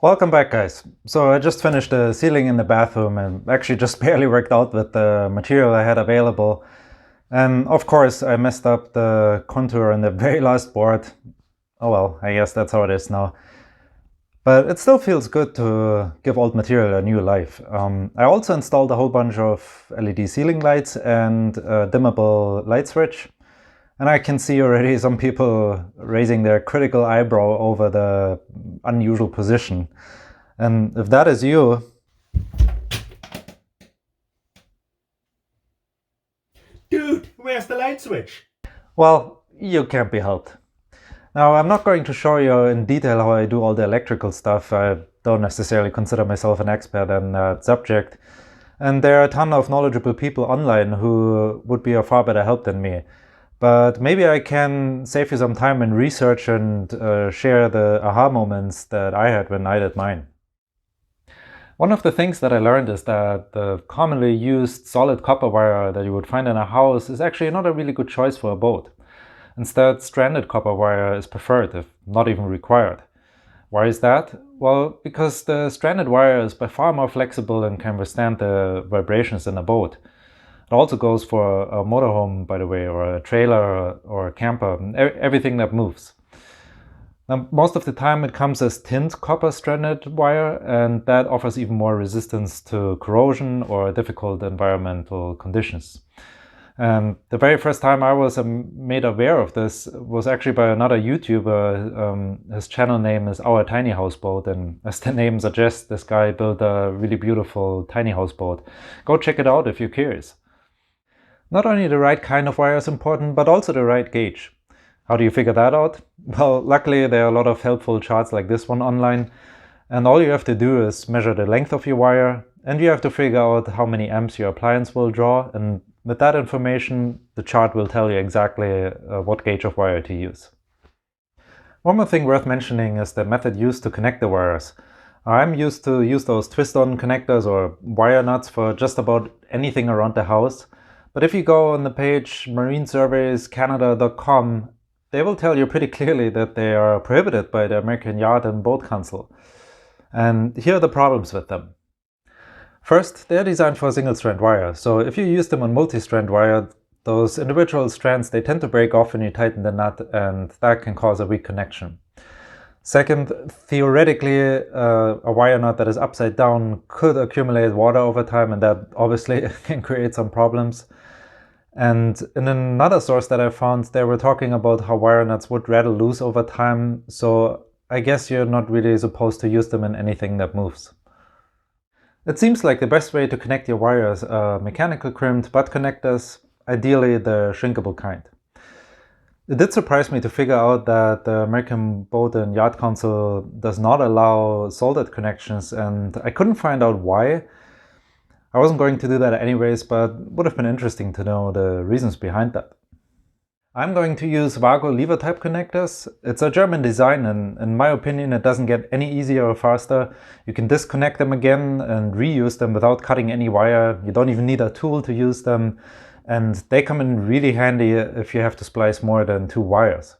Welcome back, guys. So I just finished the ceiling in the bathroom and actually just barely worked out with the material I had available. And of course I messed up the contour in the very last board. Oh well, I guess that's how it is now. But it still feels good to give old material a new life. I also installed a whole bunch of LED ceiling lights and a dimmable light switch. And I can see already some people raising their critical eyebrow over the unusual position. And if that is you... Dude, where's the light switch? Well, you can't be helped. Now, I'm not going to show you in detail how I do all the electrical stuff. I don't necessarily consider myself an expert in that subject. And there are a ton of knowledgeable people online who would be a far better help than me. But maybe I can save you some time in research and share the aha moments that I had when I did mine. One of the things that I learned is that the commonly used solid copper wire that you would find in a house is actually not a really good choice for a boat. Instead, stranded copper wire is preferred, if not even required. Why is that? Well, because the stranded wire is by far more flexible and can withstand the vibrations in a boat. It also goes for a motorhome, by the way, or a trailer or a camper, everything that moves. Now, most of the time it comes as tinned copper stranded wire, and that offers even more resistance to corrosion or difficult environmental conditions. And the very first time I was made aware of this was actually by another YouTuber. His channel name is Our Tiny Houseboat, and as the name suggests, this guy built a really beautiful tiny houseboat. Go check it out if you're curious. Not only the right kind of wire is important, but also the right gauge. How do you figure that out? Well, luckily there are a lot of helpful charts like this one online, and all you have to do is measure the length of your wire, and you have to figure out how many amps your appliance will draw, and with that information the chart will tell you exactly what gauge of wire to use. One more thing worth mentioning is the method used to connect the wires. I'm used to use those twist-on connectors or wire nuts for just about anything around the house. But if you go on the page marinesurveyscanada.com, they will tell you pretty clearly that they are prohibited by the American Yacht and Boat Council. And here are the problems with them. First, they are designed for single-strand wire, so if you use them on multi-strand wire, those individual strands, they tend to break off when you tighten the nut, and that can cause a weak connection. Second, theoretically, a wire nut that is upside down could accumulate water over time, and that obviously can create some problems. And in another source that I found, they were talking about how wire nuts would rattle loose over time, so I guess you're not really supposed to use them in anything that moves. It seems like the best way to connect your wires are mechanical crimped butt connectors, ideally the shrinkable kind. It did surprise me to figure out that the American Boat and Yacht Council does not allow soldered connections, and I couldn't find out why. I wasn't going to do that anyways, but would have been interesting to know the reasons behind that. I'm going to use Vago lever type connectors. It's a German design, and in my opinion it doesn't get any easier or faster. You can disconnect them again and reuse them without cutting any wire. You don't even need a tool to use them, and they come in really handy if you have to splice more than 2 wires.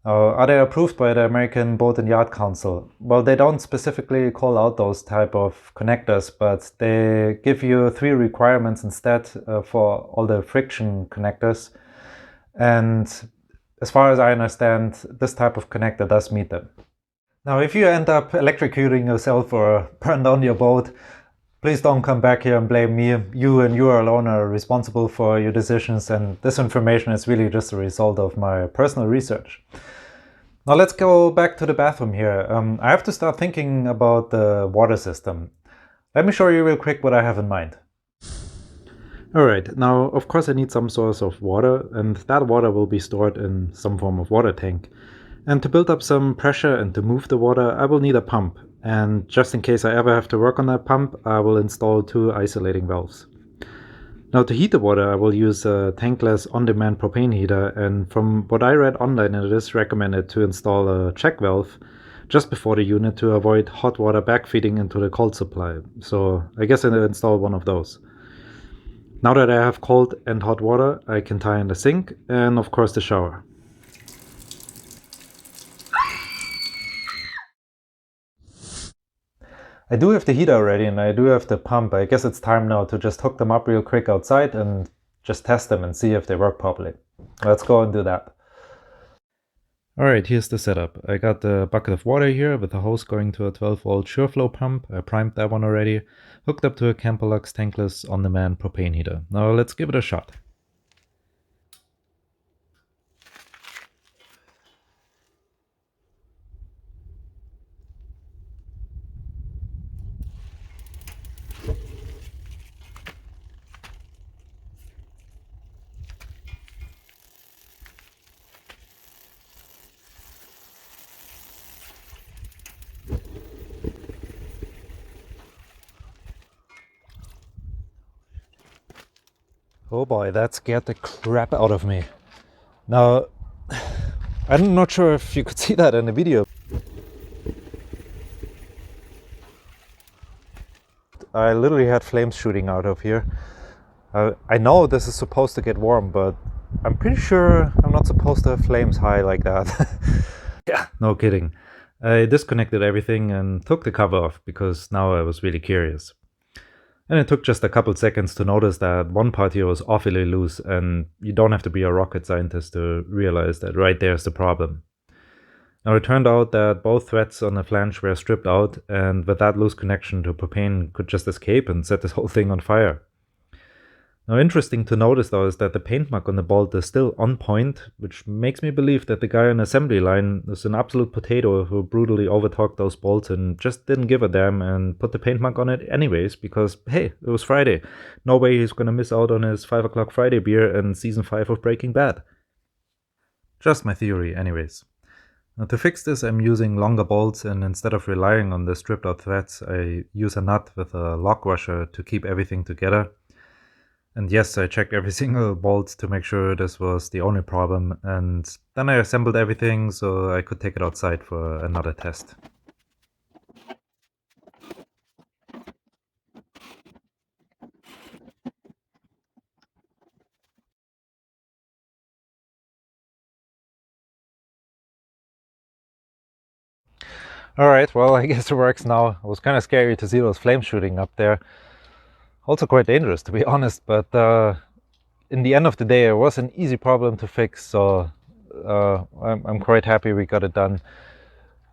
Are they approved by the American Boat and Yacht Council? Well, they don't specifically call out those type of connectors, but they give you 3 requirements instead for all the friction connectors. And as far as I understand, this type of connector does meet them. Now, if you end up electrocuting yourself or burn down your boat, please don't come back here and blame me. You and you alone are responsible for your decisions, and this information is really just a result of my personal research. Now let's go back to the bathroom here. I have to start thinking about the water system. Let me show you real quick what I have in mind. Alright, now of course I need some source of water, and that water will be stored in some form of water tank. And to build up some pressure and to move the water, I will need a pump. And just in case I ever have to work on that pump, I will install 2 isolating valves. Now to heat the water, I will use a tankless on-demand propane heater, and from what I read online, it is recommended to install a check valve just before the unit to avoid hot water backfeeding into the cold supply. So I guess I'll install one of those. Now that I have cold and hot water, I can tie in the sink and of course the shower. I do have the heater already and I do have the pump. I guess it's time now to just hook them up real quick outside and just test them and see if they work properly. Let's go and do that. Alright, here's the setup. I got the bucket of water here with the hose going to a 12-volt SureFlow pump. I primed that one already. Hooked up to a camperlux tankless on-demand propane heater. Now let's give it a shot. Oh boy, that scared the crap out of me. Now, I'm not sure if you could see that in the video. I literally had flames shooting out of here. I know this is supposed to get warm, but I'm pretty sure I'm not supposed to have flames high like that. Yeah, no kidding. I disconnected everything and took the cover off because now I was really curious. And it took just a couple seconds to notice that one part here was awfully loose, and you don't have to be a rocket scientist to realize that right there's the problem. Now it turned out that both threads on the flange were stripped out, and with that loose connection to propane could just escape and set this whole thing on fire. Now interesting to notice though is that the paint mark on the bolt is still on point, which makes me believe that the guy on the assembly line is an absolute potato who brutally overtorqued those bolts and just didn't give a damn and put the paint mark on it anyways because, hey, it was Friday. No way he's gonna miss out on his 5 o'clock Friday beer and season 5 of Breaking Bad. Just my theory anyways. Now to fix this I'm using longer bolts, and instead of relying on the stripped out threads I use a nut with a lock washer to keep everything together. And yes, I checked every single bolt to make sure this was the only problem, and then I assembled everything so I could take it outside for another test. Alright, well I guess it works now. It was kind of scary to see those flames shooting up there. Also quite dangerous to be honest, but in the end of the day it was an easy problem to fix, so I'm quite happy we got it done.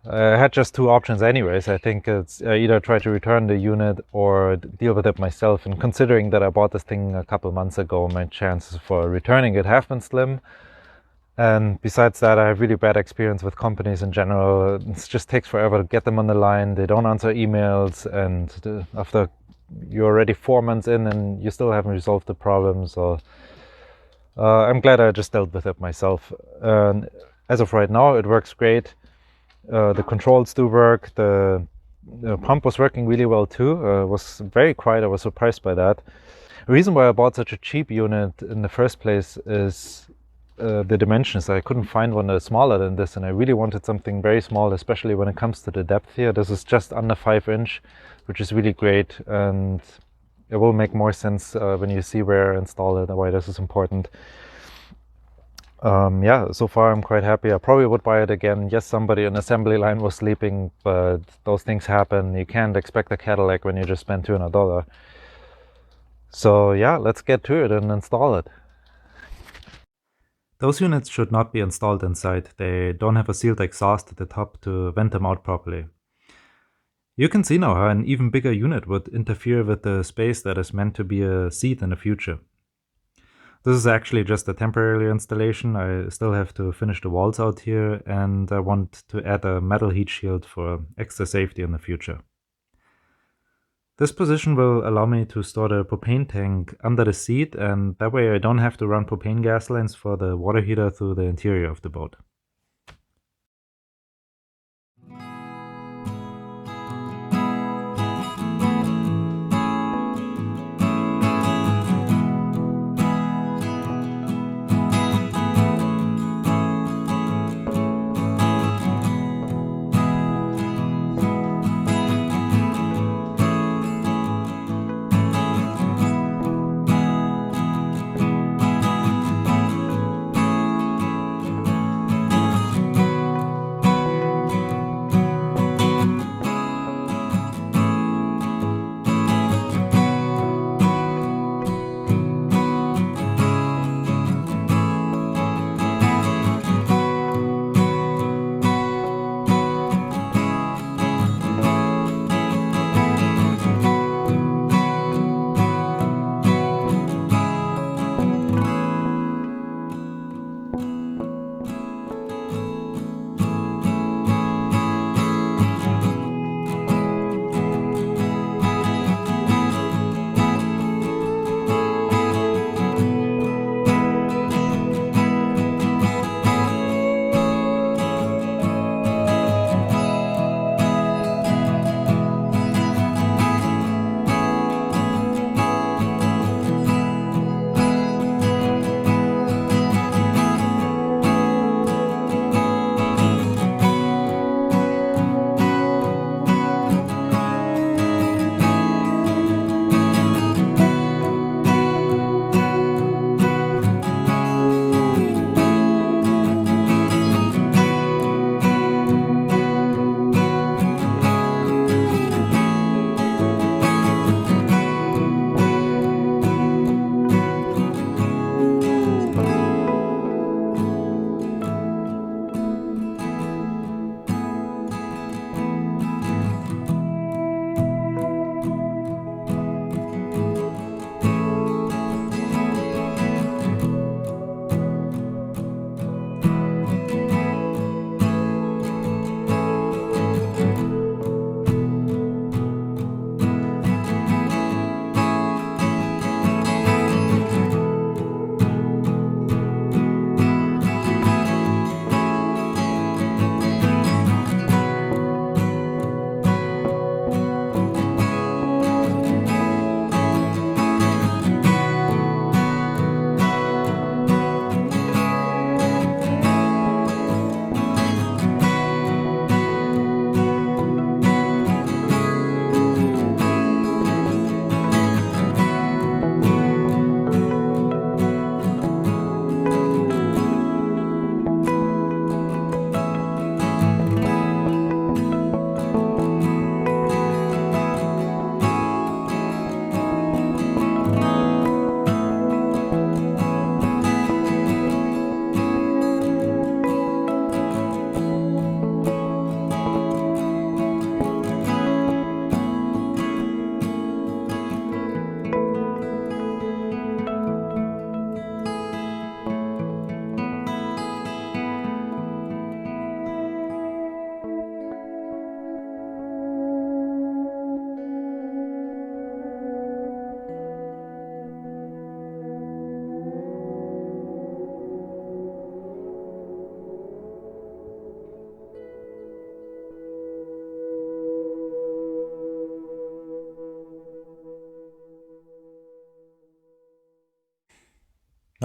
I had just two options anyways. I think it's either try to return the unit or deal with it myself, and considering that I bought this thing a couple months ago, my chances for returning it have been slim. And besides that, I have really bad experience with companies in general. It just takes forever to get them on the line. They don't answer emails, and after you're already 4 months in and you still haven't resolved the problem. So I'm glad I just dealt with it myself. And as of right now, it works great. The controls do work. The pump was working really well too. It was very quiet. I was surprised by that. The reason why I bought such a cheap unit in the first place is the dimensions. I couldn't find one that's smaller than this, and I really wanted something very small, especially when it comes to the depth here. This is just under 5 inch, which is really great, and it will make more sense when you see where I install it and why this is important. Yeah, so far I'm quite happy. I probably would buy it again. Yes, somebody on the assembly line was sleeping, but those things happen. You can't expect a Cadillac when you just spent $200. So yeah, let's get to it and install it. Those units should not be installed inside. They don't have a sealed exhaust at the top to vent them out properly. You can see now how an even bigger unit would interfere with the space that is meant to be a seat in the future. This is actually just a temporary installation. I still have to finish the walls out here, and I want to add a metal heat shield for extra safety in the future. This position will allow me to store the propane tank under the seat, and that way I don't have to run propane gas lines for the water heater through the interior of the boat.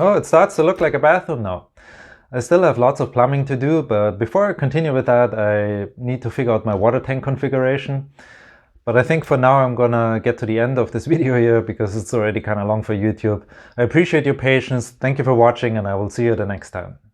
Oh, it starts to look like a bathroom now. I still have lots of plumbing to do, but before I continue with that, I need to figure out my water tank configuration. But I think for now I'm gonna get to the end of this video here because it's already kind of long for YouTube. I appreciate your patience, thank you for watching, and I will see you the next time.